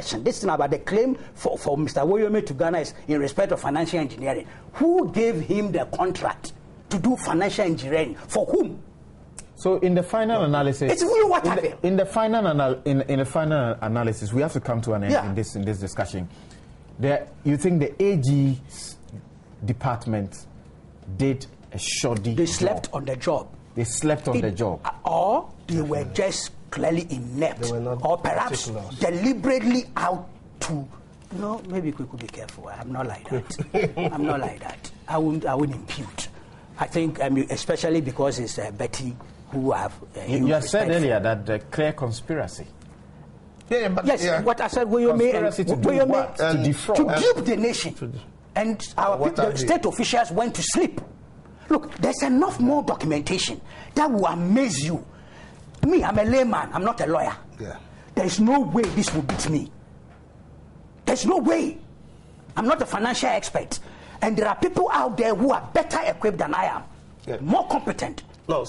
question. This is about the claim for Mr. Woyome to Ghana is in respect of financial engineering. Who gave him the contract to do financial engineering? For whom? So in the final analysis, it's you what in the final analysis, we have to come to an end in this discussion. You think the AG's department did a shoddy They slept on the job. They slept on the job. Or they were just clearly inept. Or perhaps deliberately out to, maybe we could be careful. I'm not like that. I'm not like that. I wouldn't impute. I think, especially because it's Betty who have... you have said earlier that the clear conspiracy. What I said, Woyome to defraud. To dupe the nation. And our people, the state officials went to sleep. Look, there's enough more documentation that will amaze you. Me, I'm a layman. I'm not a lawyer. Yeah. There's no way this will beat me. There's no way. I'm not a financial expert. And there are people out there who are better equipped than I am, more competent, with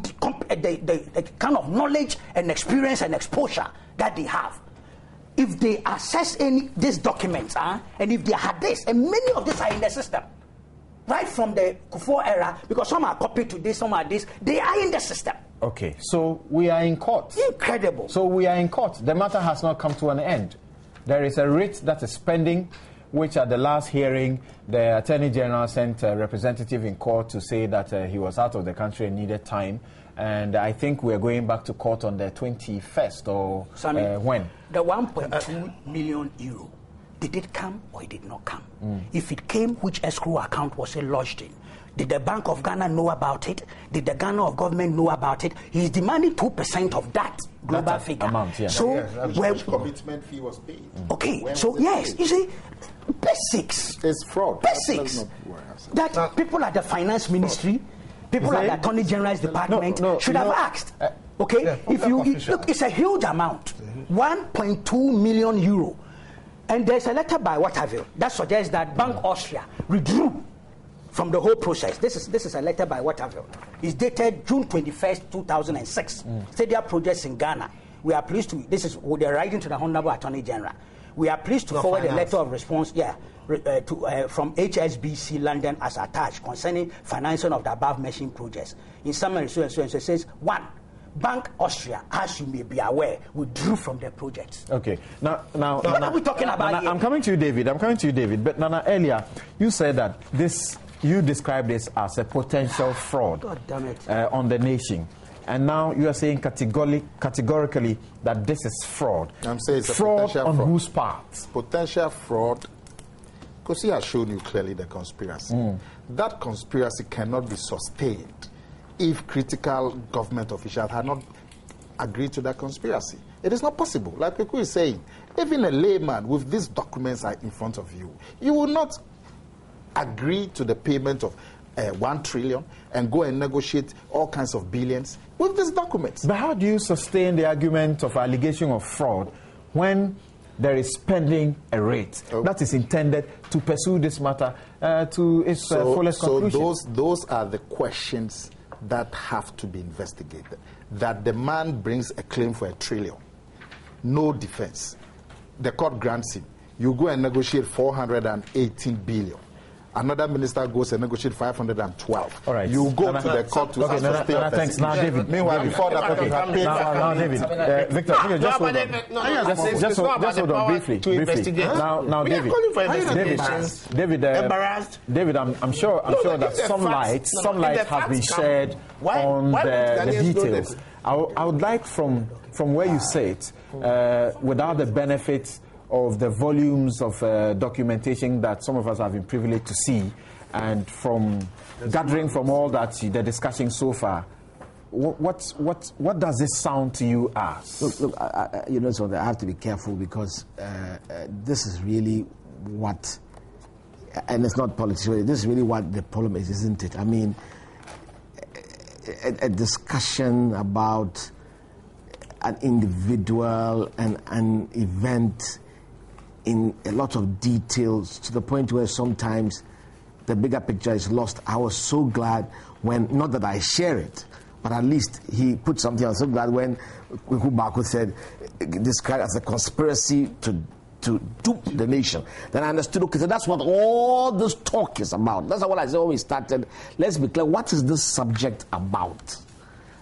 the kind of knowledge and experience and exposure that they have. If they access these documents, and if they had this, and many of these are in the system, right from the Kufuor era, because some are copied to this, some are this, they are in the system. Okay, so we are in court. Incredible. So we are in court. The matter has not come to an end. There is a writ that is pending, which at the last hearing, the Attorney General sent a representative in court to say that he was out of the country and needed time. And I think we're going back to court on the 21st or when? The 1.2 million euro, did it come or it did not come? If it came, which escrow account was it lodged in? Did the Bank of Ghana know about it? Did the Ghana government know about it? He's demanding 2% of that global figure. Amount, yeah. So, where commitment fee was paid. Okay, so yes, you see, basics. It's fraud. Basics. That people at the finance ministry, people at the Attorney General's department should have asked. Okay, if you look, it's a huge amount, 1.2 million euro, and there's a letter by Waterville that suggests that Bank Austria withdrew from the whole process. This is a letter by Waterville. It's dated June 21st, 2006. Stadia projects in Ghana. We are pleased to. They're writing to the Honorable Attorney General. We are pleased to forward a letter of response, from HSBC London as attached concerning financing of the above-mentioned projects. In summary, so it says, 1. Bank Austria, as you may be aware, withdrew from the project. Okay. Now, what are we talking about here? I'm coming to you, David. But Nana, earlier you said that you described this as a potential fraud on the nation. And now you are saying categorically that this is fraud. I'm saying it's fraud a on fraud. Whose part? Potential fraud, because he has shown you clearly the conspiracy. That conspiracy cannot be sustained if critical government officials had not agreed to that conspiracy. It is not possible. Like Kweku is saying, even a layman with these documents are in front of you, you will not agree to the payment of 1 trillion and go and negotiate all kinds of billions with these documents. But how do you sustain the argument of allegation of fraud when there is pending a rate that is intended to pursue this matter to its fullest conclusion? So those are the questions that have to be investigated. That the man brings a claim for 1 trillion, no defense. The court grants him. You go and negotiate 418 billion. Another minister goes and negotiates 512. All right. You go to the court to sustain. Thanks. Now, David. Meanwhile, before that person have paid. Now, David. Victor, just hold on briefly. Now, David, I'm sure that some light has been shed on the details. I would like from where you sit, without the benefits of the volumes of documentation that some of us have been privileged to see, and from gathering from all that the discussion so far, what does this sound to you as? Look, so I have to be careful because this is really what, and it's not political. This is really what the problem is, isn't it? I mean, a discussion about an individual and an event in a lot of details to the point where sometimes the bigger picture is lost. I was so glad when, not that I share it, but at least he put something. I was so glad when Kweku Baako said described as a conspiracy to dupe the nation, then I understood, okay, so that's what all this talk is about. That's what I said when we started. Let's be clear, what is this subject about?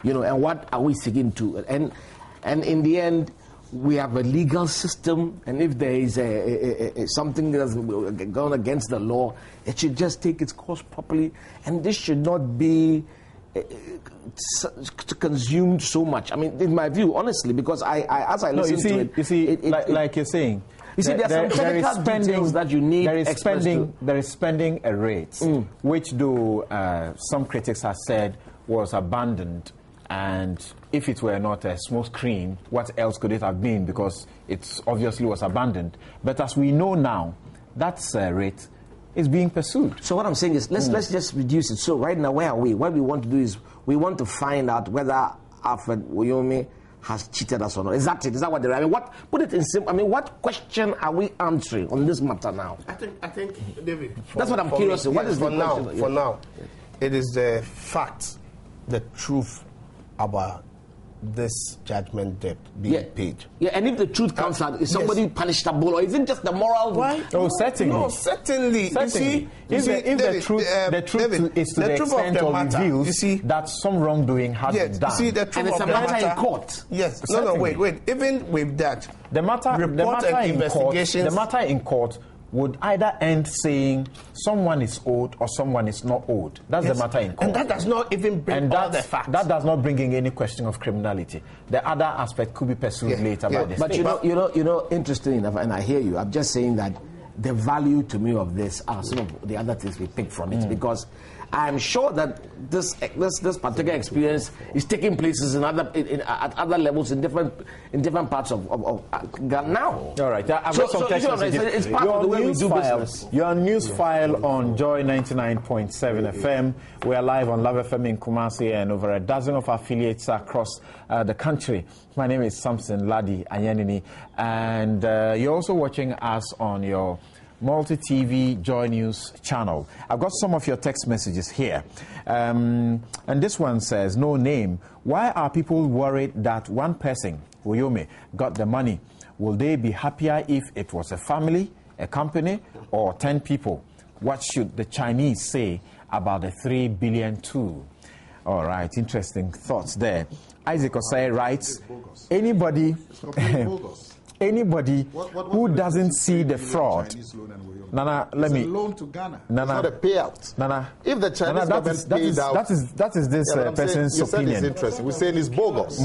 You know, and what are we seeking to? And in the end, we have a legal system, and if there is something that's gone against the law, it should just take its course properly, and this should not be consumed so much. I mean, in my view, honestly, because as I listen to it... You see, like you're saying... You see, there are some technical details that you need. There is spending a rate, which though some critics have said was abandoned, and if it were not a smoke screen, what else could it have been? Because it obviously was abandoned. But as we know now, that rate is being pursued. So what I'm saying is, let's just reduce it. So right now, where are we? What we want to do is we want to find out whether Alfred Woyome has cheated us or not. Is that it? Is that what they're... I mean, put it in simple... I mean, what question are we answering on this matter now? I think, David... That's what I'm curious about. What is for now? For now, it is the fact, the truth about this judgment debt being paid. Yeah, and if the truth comes out, is somebody punishable, or is it just the moral... Why? Oh, certainly. No, certainly. You see, if the truth is to the extent or reveals that some wrongdoing has been done. You see, the truth and it's a matter in court. Yes. No, wait. Even with that, the matter in court would either end saying someone is owed or someone is not owed. That's the matter in court. And that does not even bring all the facts. That does not bring in any question of criminality. The other aspect could be pursued later by the state. But you know, interesting enough, and I hear you, I'm just saying that the value to me of this are some of the other things we pick from it, because I'm sure that this particular experience is taking places at other levels in different parts of Ghana now. All right, I've got some questions. It's part of the way we do business. You're on Newsfile on Joy 99.7 FM. We are live on Love FM in Kumasi and over a dozen of affiliates across the country. My name is Samson Ladi Anyanini, and you're also watching us on your multi-TV Joy News channel. I've got some of your text messages here. And this one says, no name. Why are people worried that one person, Woyome, got the money? Will they be happier if it was a family, a company, or 10 people? What should the Chinese say about the 3 billion too? All right, interesting thoughts there. Isaac Osei writes, anybody who doesn't see the fraud... Nana, let me... It's a loan to Ghana. Nana, it's not a payout. Nana, if the Chinese government paid out... That is this person's opinion. It's interesting. We're saying it's bogus.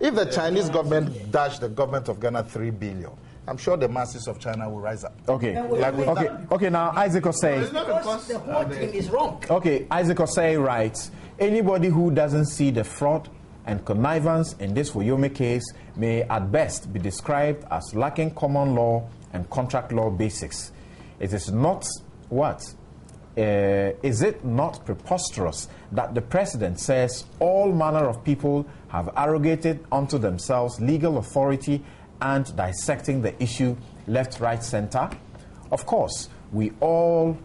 If the Chinese government dashed the government of Ghana 3 billion, I'm sure the masses of China will rise up. Okay. Okay, now Isaac Osei... The whole thing is wrong. Okay, Isaac Osei writes, anybody who doesn't see the fraud and connivance in this Woyome case may at best be described as lacking common law and contract law basics. It is not what? Is it not preposterous that the president says all manner of people have arrogated unto themselves legal authority and dissecting the issue left, right, center? Of course, we will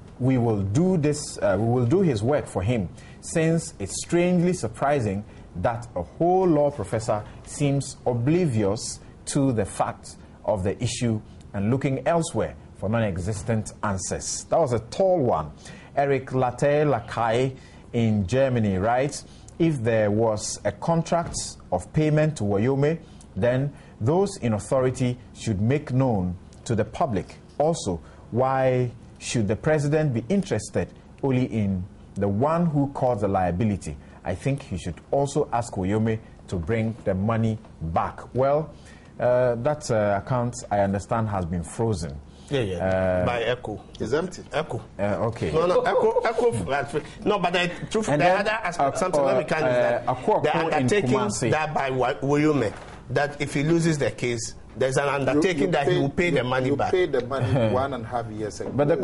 do this. We will do his work for him, since it's strangely surprising that a whole law professor seems oblivious to the facts of the issue and looking elsewhere for non-existent answers. That was a tall one. Eric Latte Lakai in Germany writes, if there was a contract of payment to Woyome, then those in authority should make known to the public. Also, why should the president be interested only in the one who caused the liability? I think he should also ask Woyome to bring the money back. Well, that account, I understand, has been frozen. By ECHO. It's empty. ECHO. Okay. No, ECHO. No, but the truth, the other aspect, something let me kind is that the undertaking that by Woyome, that if he loses the case, There's an undertaking that he will pay the money back. You paid the money 1.5 years ago. But the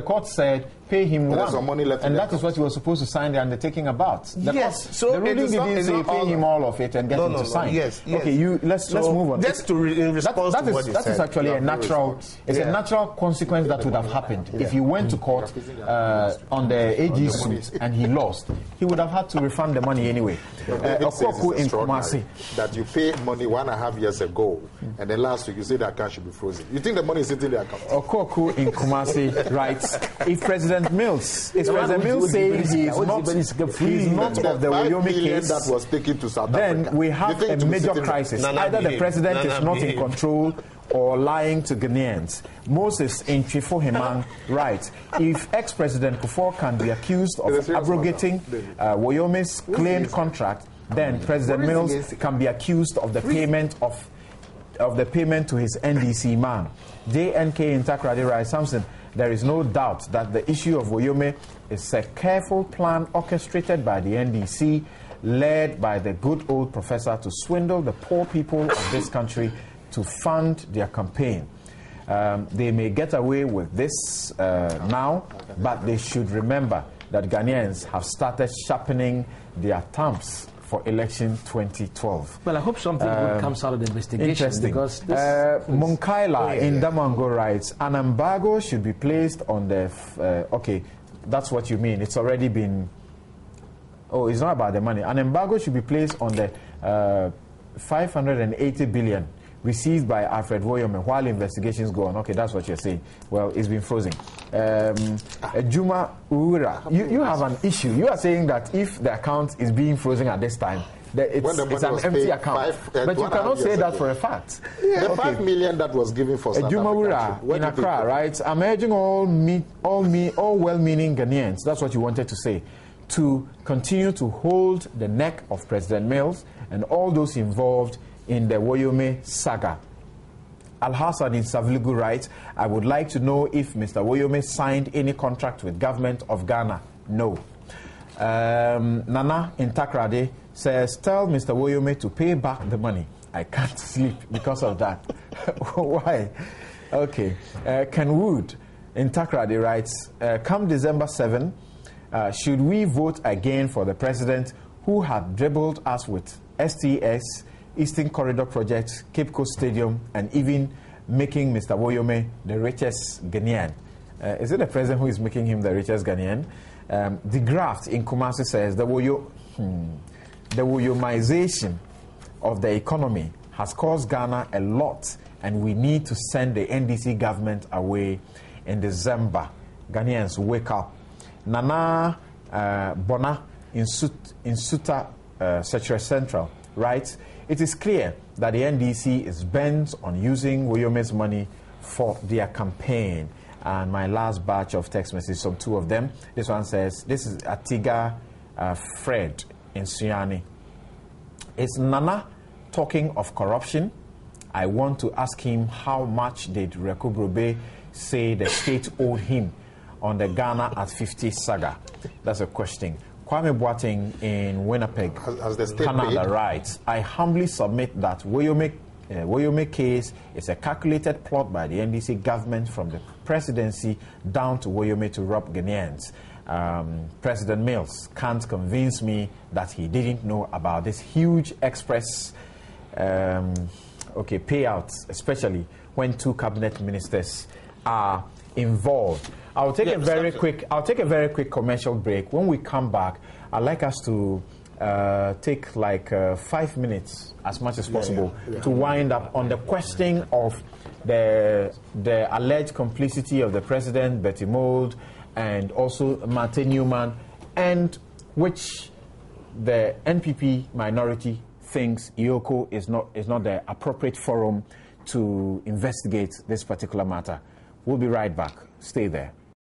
court said pay him one, and that is what you were supposed to sign the undertaking about. The ruling didn't say pay him all of it and get him to sign. Yes. Okay, let's move on. Just in response to what you said. That is actually a natural. It's a natural consequence that would have happened if he went to court on the AG suit and he lost. He would have had to refund the money anyway. Okoku in Kumasi, that you pay money 1.5 years ago, and then last week you say that account should be frozen. You think the money is sitting in the account? Okoku in Kumasi writes, if President Mills says he is not of the Woyome case, that was taken to South then Africa, we have a major crisis. Either the president is not in control or lying to Ghanaians. Moses in Chifohiman writes, if ex-President Kufuor can be accused of abrogating Woyome's claimed contract, then President Mills can be accused of the payment to his NDC man. JNK in CHRAJ writes, Samson, there is no doubt that the issue of Woyome is a careful plan orchestrated by the NDC, led by the good old professor to swindle the poor people of this country to fund their campaign. They may get away with this now, but they should remember that Ghanaians have started sharpening their thumbs for election 2012. Well, I hope something good comes out of the investigation. Interesting. Because Munkaila in Damango writes, an embargo should be placed on the... okay, that's what you mean. It's already been... Oh, it's not about the money. An embargo should be placed on the 580 billion received by Alfred Woyome while investigations go on. Okay, that's what you're saying. Well, it's been frozen. Juma Ura, you have an issue. You are saying that if the account is being frozen at this time, it's an empty account. But you cannot say that for a fact. Yeah. The 5 million that was given for South Juma Ura in Accra, right? I'm urging all well-meaning Ghanaians, that's what you wanted to say, to continue to hold the neck of President Mills and all those involved in the Woyome saga. Al-Hassan in Saviligu writes, I would like to know if Mr. Woyome signed any contract with government of Ghana. No. Nana in CHRAJ says, tell Mr. Woyome to pay back the money. I can't sleep because of that. Why? Okay. Ken Wood in CHRAJ writes, come December 7, should we vote again for the president who had dribbled us with STS, Eastern Corridor Project, Cape Coast Stadium, and even making Mr. Woyome the richest Ghanaian? Is it the president who is making him the richest Ghanaian? The graft in Kumasi says the Woyomization of the economy has caused Ghana a lot, and we need to send the NDC government away in December. Ghanaians, wake up. Nana Bona in Suta Secretary Central writes, it is clear that the NDC is bent on using Woyome's money for their campaign. And my last batch of text messages, some 2 of them. This one says, this is Atiga Fred in Sunyani. Is Nana talking of corruption? I want to ask him how much did Reku Brobe say the state owed him on the Ghana at 50 saga? That's a question. Kwame Boateng in Winnipeg, Canada writes, I humbly submit that Woyome case is a calculated plot by the NDC government from the presidency down to Woyome to rob Ghanaians. President Mills can't convince me that he didn't know about this huge express payouts, especially when 2 cabinet ministers are involved. I'll take a very quick commercial break. When we come back, I'd like us to take like 5 minutes, as much as possible, to wind up on the question of the alleged complicity of the president, Betty Mould, and also Martin Newman, and which the NPP minority thinks IOCO is not the appropriate forum to investigate this particular matter. We'll be right back. Stay there.